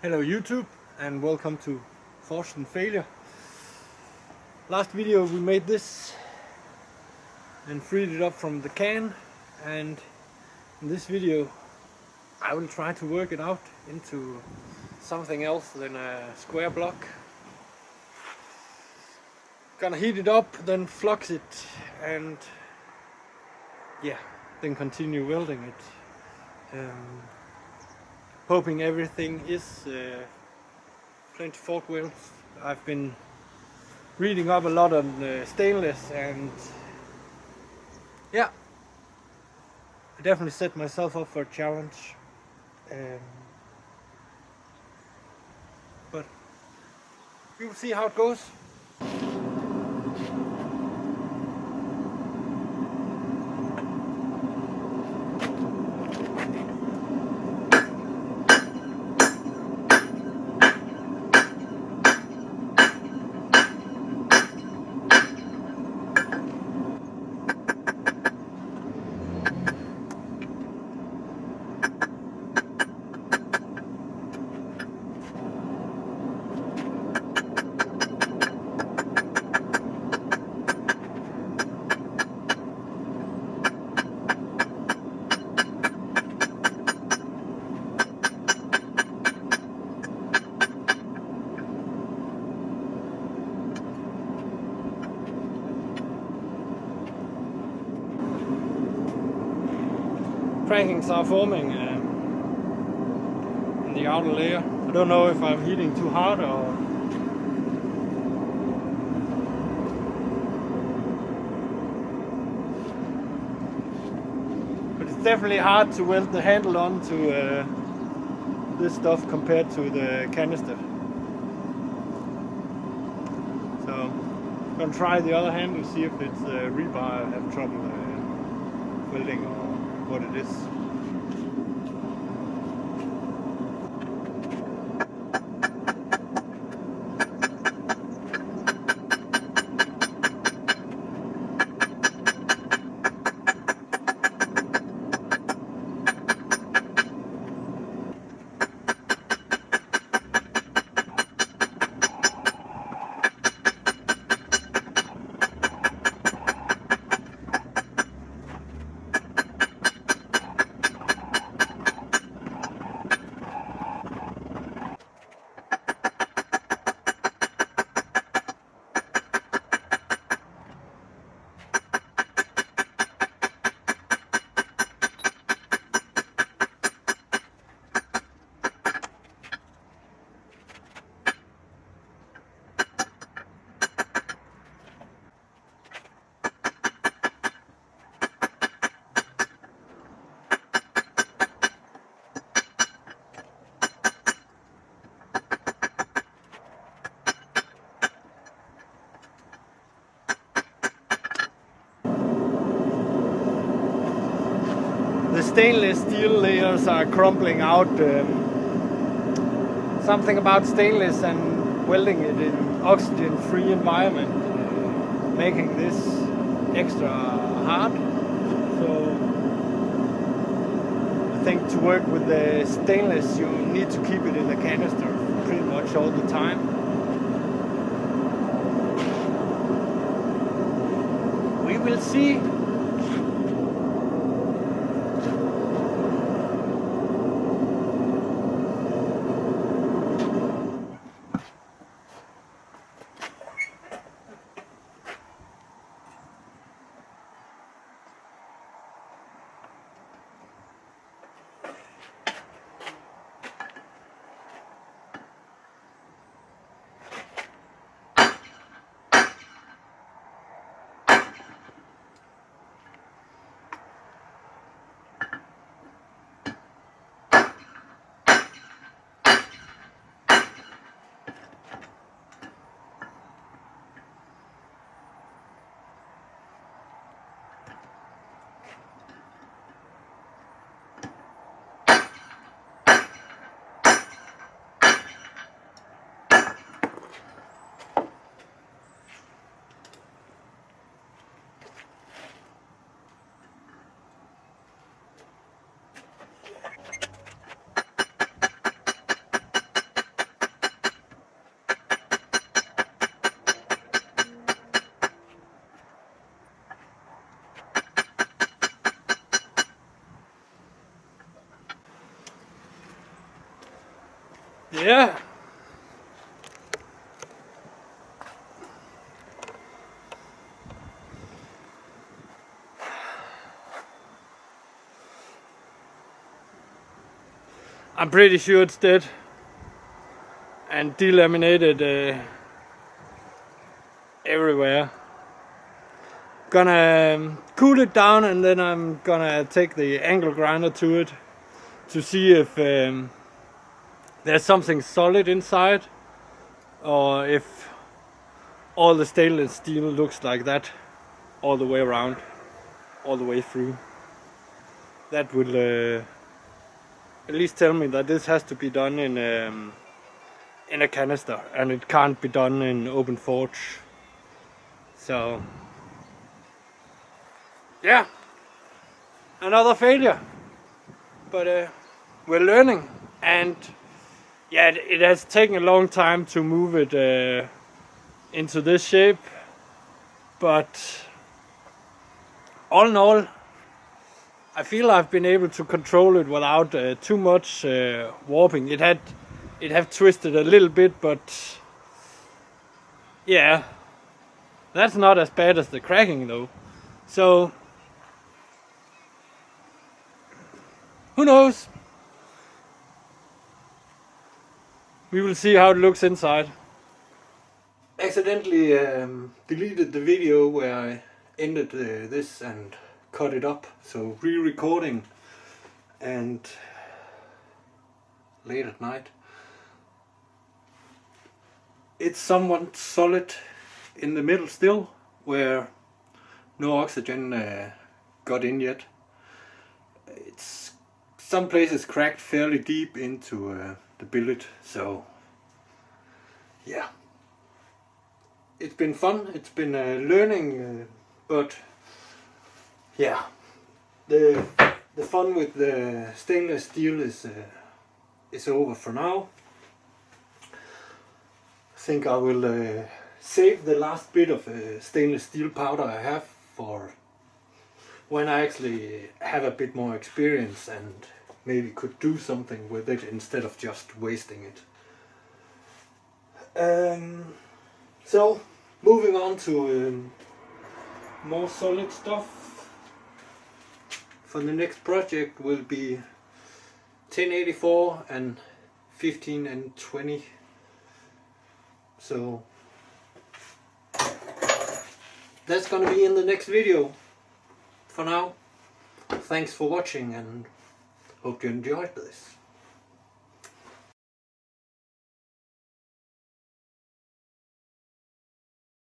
Hello YouTube and welcome to Force and Failure. Last video we made this and freed it up from the can, and in this video I will try to work it out into something else than a square block. Gonna heat it up, then flux it, and then continue welding it. Hoping everything is plenty fork welds. I've been reading up a lot on stainless, and I definitely set myself up for a challenge. But we will see how it goes. Crankings are forming in the outer layer. I don't know if I'm heating too hard or... But it's definitely hard to weld the handle onto this stuff compared to the canister. So I'm gonna try the other handle, see if it's rebar I have trouble welding or what it is. The stainless steel layers are crumbling out. Something about stainless and welding it in oxygen-free environment, making this extra hard. So I think to work with the stainless you need to keep it in the canister pretty much all the time. We will see. yeah. I'm pretty sure it's dead and delaminated everywhere. Gonna cool it down and then I'm gonna take the angle grinder to it to see if there's something solid inside or if all the stainless steel looks like that all the way around, all the way through. That will at least tell me that this has to be done in a canister and it can't be done in open forge. So yeah, another failure, but we're learning, and yeah, it has taken a long time to move it into this shape, but all in all I feel I've been able to control it without too much warping. It have twisted a little bit, but yeah, that's not as bad as the cracking though. So who knows? We will see how it looks inside. Accidentally deleted the video where I ended this and cut it up, so re-recording and late at night. It's somewhat solid in the middle still, where no oxygen got in yet. It's some places cracked fairly deep into the billet, so yeah. It's been fun, it's been learning, but yeah, the fun with the stainless steel is over for now. I think I will save the last bit of stainless steel powder I have for when I actually have a bit more experience and maybe could do something with it instead of just wasting it. So moving on to more solid stuff. For the next project will be 1084 and 15 and 20. So that's gonna be in the next video. For now, thanks for watching and hope you enjoyed this.